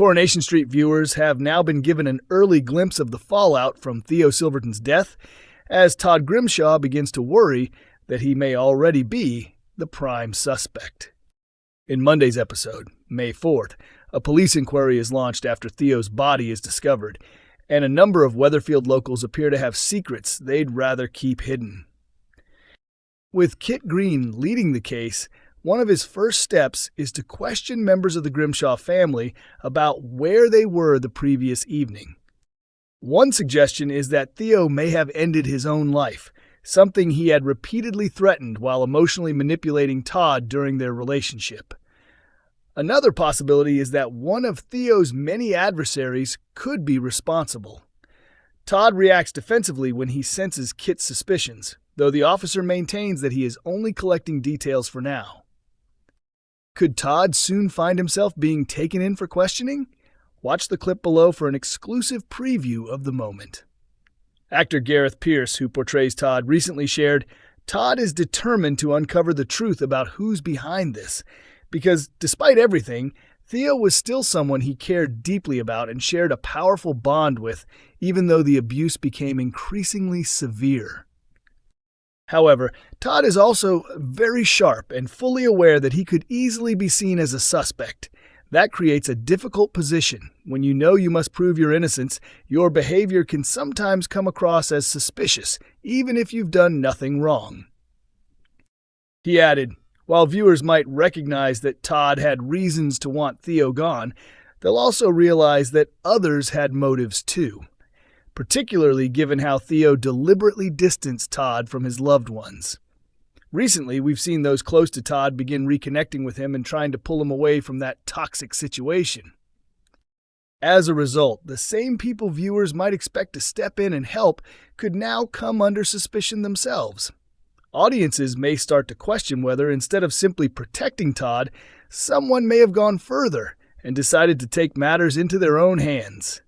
Coronation Street viewers have now been given an early glimpse of the fallout from Theo Silverton's death, as Todd Grimshaw begins to worry that he may already be the prime suspect. In Monday's episode, May 4th, a police inquiry is launched after Theo's body is discovered, and a number of Weatherfield locals appear to have secrets they'd rather keep hidden. With Kit Green leading the case, one of his first steps is to question members of the Grimshaw family about where they were the previous evening. One suggestion is that Theo may have ended his own life, something he had repeatedly threatened while emotionally manipulating Todd during their relationship. Another possibility is that one of Theo's many adversaries could be responsible. Todd reacts defensively when he senses Kit's suspicions, though the officer maintains that he is only collecting details for now. Could Todd soon find himself being taken in for questioning? Watch the clip below for an exclusive preview of the moment. Actor Gareth Pierce, who portrays Todd, recently shared, "Todd is determined to uncover the truth about who's behind this, because despite everything, Theo was still someone he cared deeply about and shared a powerful bond with, even though the abuse became increasingly severe." However, Todd is also very sharp and fully aware that he could easily be seen as a suspect. That creates a difficult position. When you know you must prove your innocence, your behavior can sometimes come across as suspicious, even if you've done nothing wrong. He added, "While viewers might recognize that Todd had reasons to want Theo gone, they'll also realize that others had motives too, particularly given how Theo deliberately distanced Todd from his loved ones. Recently, we've seen those close to Todd begin reconnecting with him and trying to pull him away from that toxic situation. As a result, the same people viewers might expect to step in and help could now come under suspicion themselves. Audiences may start to question whether, instead of simply protecting Todd, someone may have gone further and decided to take matters into their own hands."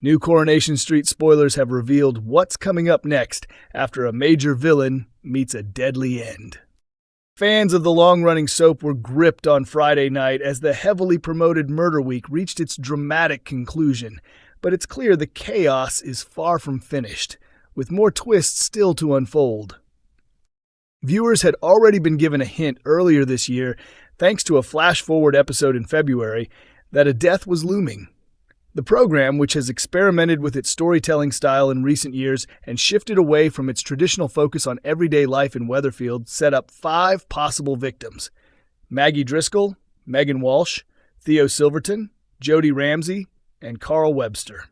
New Coronation Street spoilers have revealed what's coming up next after a major villain meets a deadly end. Fans of the long-running soap were gripped on Friday night as the heavily promoted Murder Week reached its dramatic conclusion, but it's clear the chaos is far from finished, with more twists still to unfold. Viewers had already been given a hint earlier this year, thanks to a flash-forward episode in February, that a death was looming. The program, which has experimented with its storytelling style in recent years and shifted away from its traditional focus on everyday life in Weatherfield, set up 5 possible victims: Maggie Driscoll, Megan Walsh, Theo Silverton, Jodie Ramsey, and Carl Webster.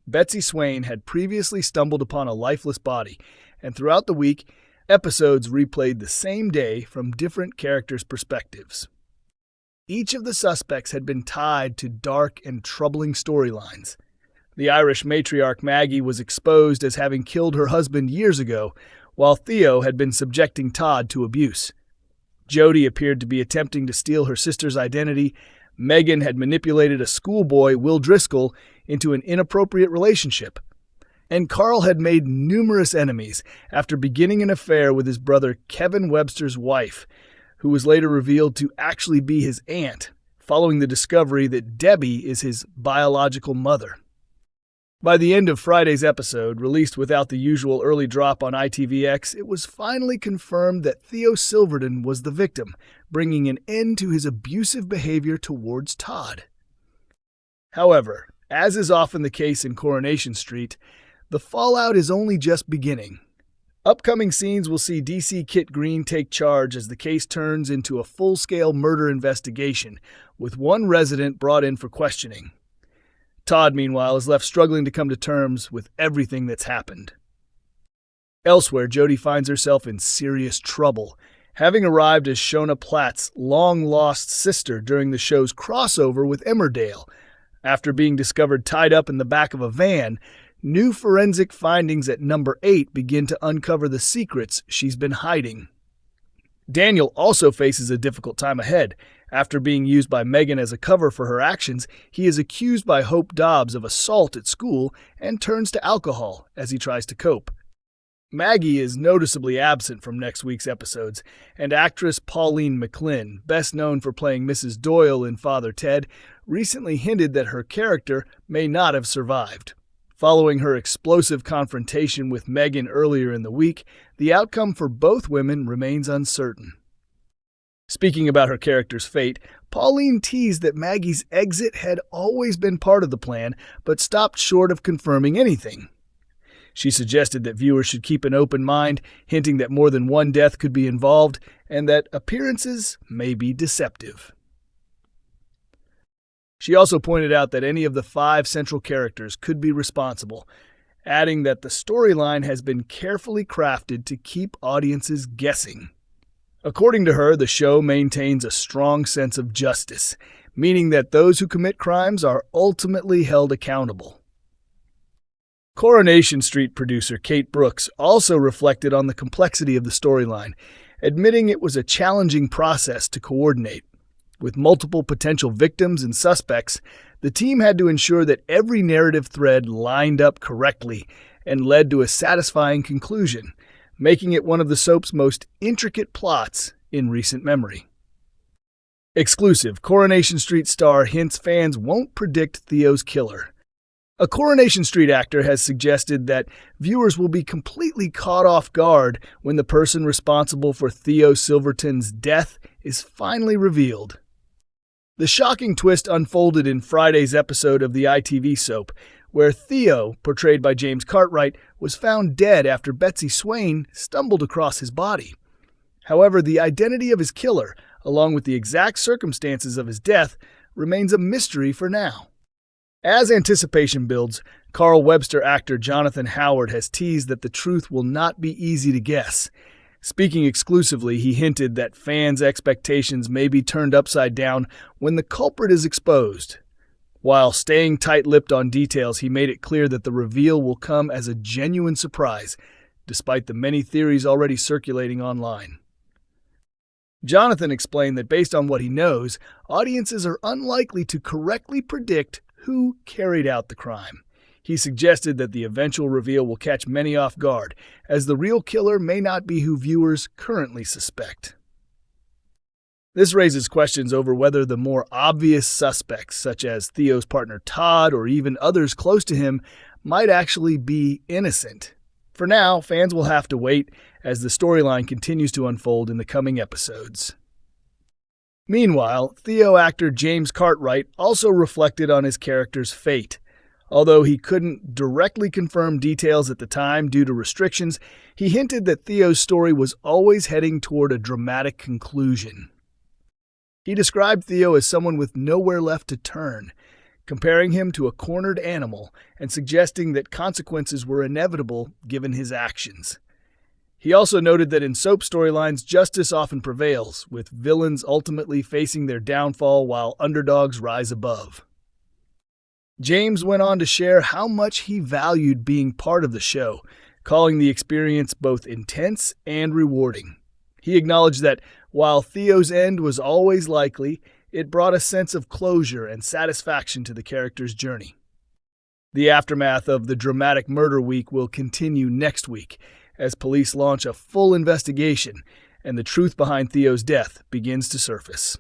Betsy Swain had previously stumbled upon a lifeless body, and throughout the week, episodes replayed the same day from different characters' perspectives. Each of the suspects had been tied to dark and troubling storylines. The Irish matriarch Maggie was exposed as having killed her husband years ago, while Theo had been subjecting Todd to abuse. Jodie appeared to be attempting to steal her sister's identity. Megan had manipulated a schoolboy, Will Driscoll, into an inappropriate relationship. And Carl had made numerous enemies after beginning an affair with his brother Kevin Webster's wife, who was later revealed to actually be his aunt, following the discovery that Debbie is his biological mother. By the end of Friday's episode, released without the usual early drop on ITVX, it was finally confirmed that Theo Silverton was the victim, bringing an end to his abusive behavior towards Todd. However, as is often the case in Coronation Street, the fallout is only just beginning. Upcoming scenes will see DC Kit Green take charge as the case turns into a full-scale murder investigation, with one resident brought in for questioning. Todd, meanwhile, is left struggling to come to terms with everything that's happened. Elsewhere, Jodie finds herself in serious trouble, having arrived as Shona Platt's long-lost sister during the show's crossover with Emmerdale. After being discovered tied up in the back of a van, new forensic findings at number 8 begin to uncover the secrets she's been hiding. Daniel also faces a difficult time ahead. After being used by Megan as a cover for her actions, he is accused by Hope Dobbs of assault at school and turns to alcohol as he tries to cope. Maggie is noticeably absent from next week's episodes, and actress Pauline McLynn, best known for playing Mrs. Doyle in Father Ted, recently hinted that her character may not have survived. Following her explosive confrontation with Megan earlier in the week, the outcome for both women remains uncertain. Speaking about her character's fate, Pauline teased that Maggie's exit had always been part of the plan, but stopped short of confirming anything. She suggested that viewers should keep an open mind, hinting that more than one death could be involved, and that appearances may be deceptive. She also pointed out that any of the 5 central characters could be responsible, adding that the storyline has been carefully crafted to keep audiences guessing. According to her, the show maintains a strong sense of justice, meaning that those who commit crimes are ultimately held accountable. Coronation Street producer Kate Brooks also reflected on the complexity of the storyline, admitting it was a challenging process to coordinate. With multiple potential victims and suspects, the team had to ensure that every narrative thread lined up correctly and led to a satisfying conclusion, making it one of the soap's most intricate plots in recent memory. Exclusive, Coronation Street star hints fans won't predict Theo's killer. A Coronation Street actor has suggested that viewers will be completely caught off guard when the person responsible for Theo Silverton's death is finally revealed. The shocking twist unfolded in Friday's episode of the ITV soap, where Theo, portrayed by James Cartwright, was found dead after Betsy Swain stumbled across his body. However, the identity of his killer, along with the exact circumstances of his death, remains a mystery for now. As anticipation builds, Carl Webster actor Jonathan Howard has teased that the truth will not be easy to guess. Speaking exclusively, he hinted that fans' expectations may be turned upside down when the culprit is exposed. While staying tight-lipped on details, he made it clear that the reveal will come as a genuine surprise, despite the many theories already circulating online. Jonathan explained that based on what he knows, audiences are unlikely to correctly predict who carried out the crime. He suggested that the eventual reveal will catch many off guard, as the real killer may not be who viewers currently suspect. This raises questions over whether the more obvious suspects, such as Theo's partner Todd or even others close to him, might actually be innocent. For now, fans will have to wait as the storyline continues to unfold in the coming episodes. Meanwhile, Theo actor James Cartwright also reflected on his character's fate. Although he couldn't directly confirm details at the time due to restrictions, he hinted that Theo's story was always heading toward a dramatic conclusion. He described Theo as someone with nowhere left to turn, comparing him to a cornered animal and suggesting that consequences were inevitable given his actions. He also noted that in soap storylines, justice often prevails, with villains ultimately facing their downfall while underdogs rise above. James went on to share how much he valued being part of the show, calling the experience both intense and rewarding. He acknowledged that while Theo's end was always likely, it brought a sense of closure and satisfaction to the character's journey. The aftermath of the dramatic murder week will continue next week, as police launch a full investigation and the truth behind Theo's death begins to surface.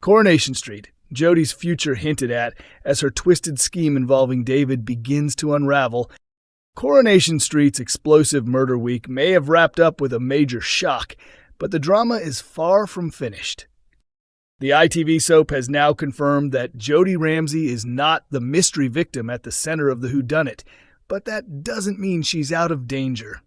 Coronation Street, Jodie's future hinted at as her twisted scheme involving David begins to unravel. Coronation Street's explosive murder week may have wrapped up with a major shock, but the drama is far from finished. The ITV soap has now confirmed that Jodie Ramsey is not the mystery victim at the center of the whodunit, but that doesn't mean she's out of danger.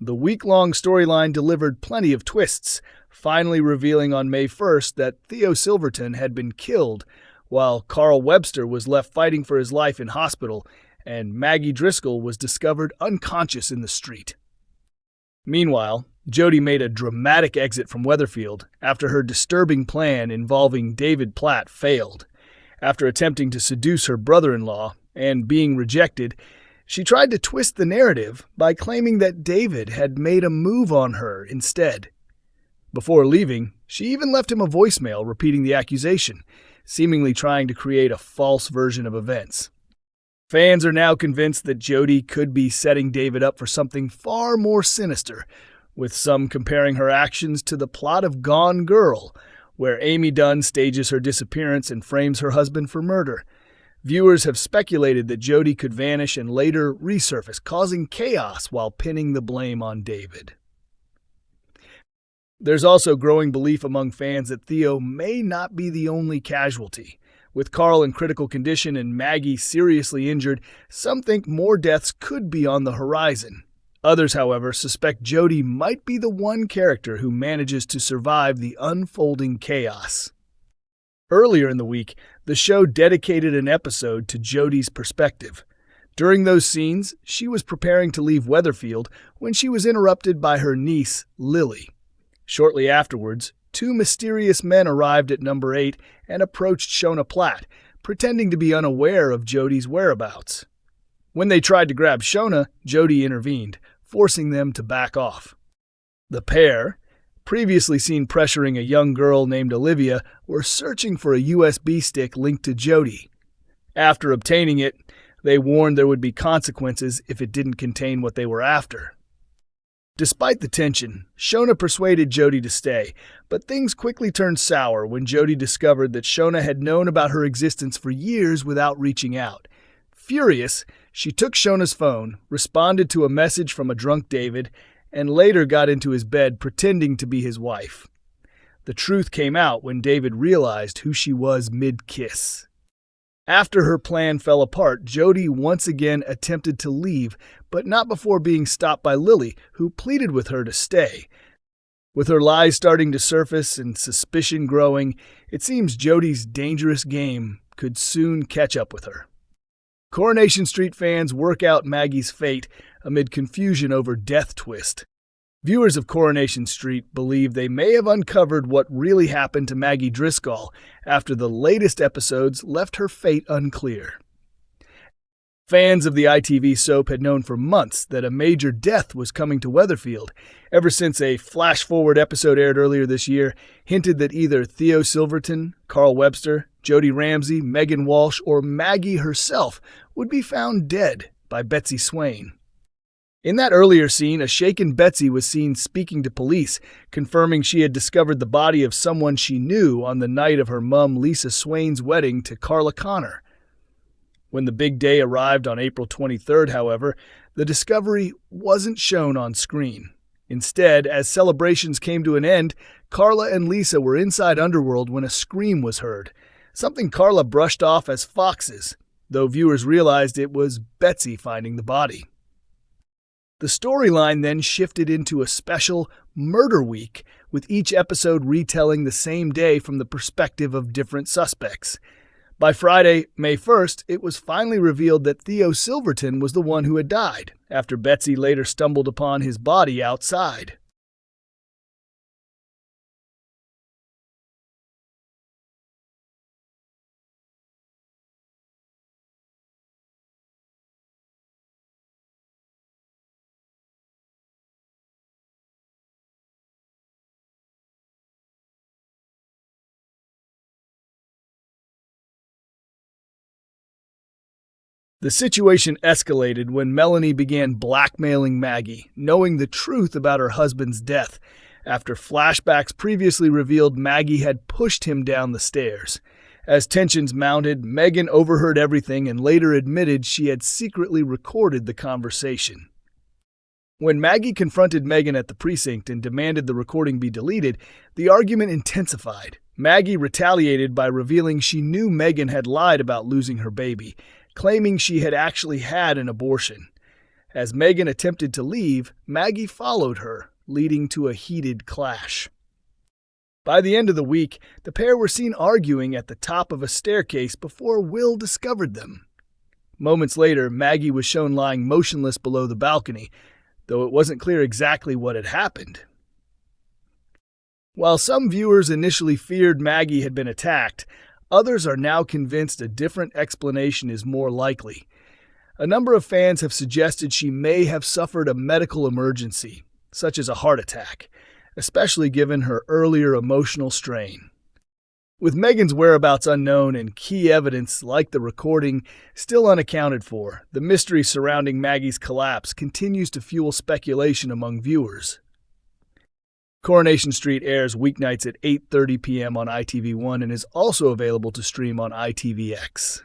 The week-long storyline delivered plenty of twists, finally revealing on May 1st that Theo Silverton had been killed, while Carl Webster was left fighting for his life in hospital, and Maggie Driscoll was discovered unconscious in the street. Meanwhile, Jodie made a dramatic exit from Weatherfield after her disturbing plan involving David Platt failed. After attempting to seduce her brother-in-law and being rejected, she tried to twist the narrative by claiming that David had made a move on her instead. Before leaving, she even left him a voicemail repeating the accusation, seemingly trying to create a false version of events. Fans are now convinced that Jodie could be setting David up for something far more sinister, with some comparing her actions to the plot of Gone Girl, where Amy Dunn stages her disappearance and frames her husband for murder. Viewers have speculated that Jodie could vanish and later resurface, causing chaos while pinning the blame on David. There's also growing belief among fans that Theo may not be the only casualty. With Carl in critical condition and Maggie seriously injured, some think more deaths could be on the horizon. Others, however, suspect Jodie might be the one character who manages to survive the unfolding chaos. Earlier in the week, the show dedicated an episode to Jodie's perspective. During those scenes, she was preparing to leave Weatherfield when she was interrupted by her niece, Lily. Shortly afterwards, two mysterious men arrived at number 8 and approached Shona Platt, pretending to be unaware of Jodie's whereabouts. When they tried to grab Shona, Jodie intervened, forcing them to back off. The pair, previously seen pressuring a young girl named Olivia, were searching for a USB stick linked to Jodie. After obtaining it, they warned there would be consequences if it didn't contain what they were after. Despite the tension, Shona persuaded Jodie to stay, but things quickly turned sour when Jodie discovered that Shona had known about her existence for years without reaching out. Furious, she took Shona's phone, responded to a message from a drunk David, and later got into his bed pretending to be his wife. The truth came out when David realized who she was mid-kiss. After her plan fell apart, Jodie once again attempted to leave, but not before being stopped by Lily, who pleaded with her to stay. With her lies starting to surface and suspicion growing, it seems Jodie's dangerous game could soon catch up with her. Coronation Street fans work out Maggie's fate amid confusion over death twist. Viewers of Coronation Street believe they may have uncovered what really happened to Maggie Driscoll after the latest episodes left her fate unclear. Fans of the ITV soap had known for months that a major death was coming to Weatherfield, ever since a flash-forward episode aired earlier this year hinted that either Theo Silverton, Carl Webster, Jodie Ramsey, Megan Walsh, or Maggie herself would be found dead by Betsy Swain. In that earlier scene, a shaken Betsy was seen speaking to police, confirming she had discovered the body of someone she knew on the night of her mum Lisa Swain's wedding to Carla Connor. When the big day arrived on April 23rd, however, the discovery wasn't shown on screen. Instead, as celebrations came to an end, Carla and Lisa were inside Underworld when a scream was heard, something Carla brushed off as foxes, though viewers realized it was Betsy finding the body. The storyline then shifted into a special murder week, with each episode retelling the same day from the perspective of different suspects. By Friday, May 1st, it was finally revealed that Theo Silverton was the one who had died, after Betsy later stumbled upon his body outside. The situation escalated when Melanie began blackmailing Maggie, knowing the truth about her husband's death, after flashbacks previously revealed Maggie had pushed him down the stairs. As tensions mounted, Megan overheard everything and later admitted she had secretly recorded the conversation. When Maggie confronted Megan at the precinct and demanded the recording be deleted, the argument intensified. Maggie retaliated by revealing she knew Megan had lied about losing her baby, claiming she had actually had an abortion. As Megan attempted to leave, Maggie followed her, leading to a heated clash. By the end of the week, the pair were seen arguing at the top of a staircase before Will discovered them. Moments later, Maggie was shown lying motionless below the balcony, though it wasn't clear exactly what had happened. While some viewers initially feared Maggie had been attacked, others are now convinced a different explanation is more likely. A number of fans have suggested she may have suffered a medical emergency, such as a heart attack, especially given her earlier emotional strain. With Megan's whereabouts unknown and key evidence like the recording still unaccounted for, the mystery surrounding Maggie's collapse continues to fuel speculation among viewers. Coronation Street airs weeknights at 8:30 p.m. on ITV1 and is also available to stream on ITVX.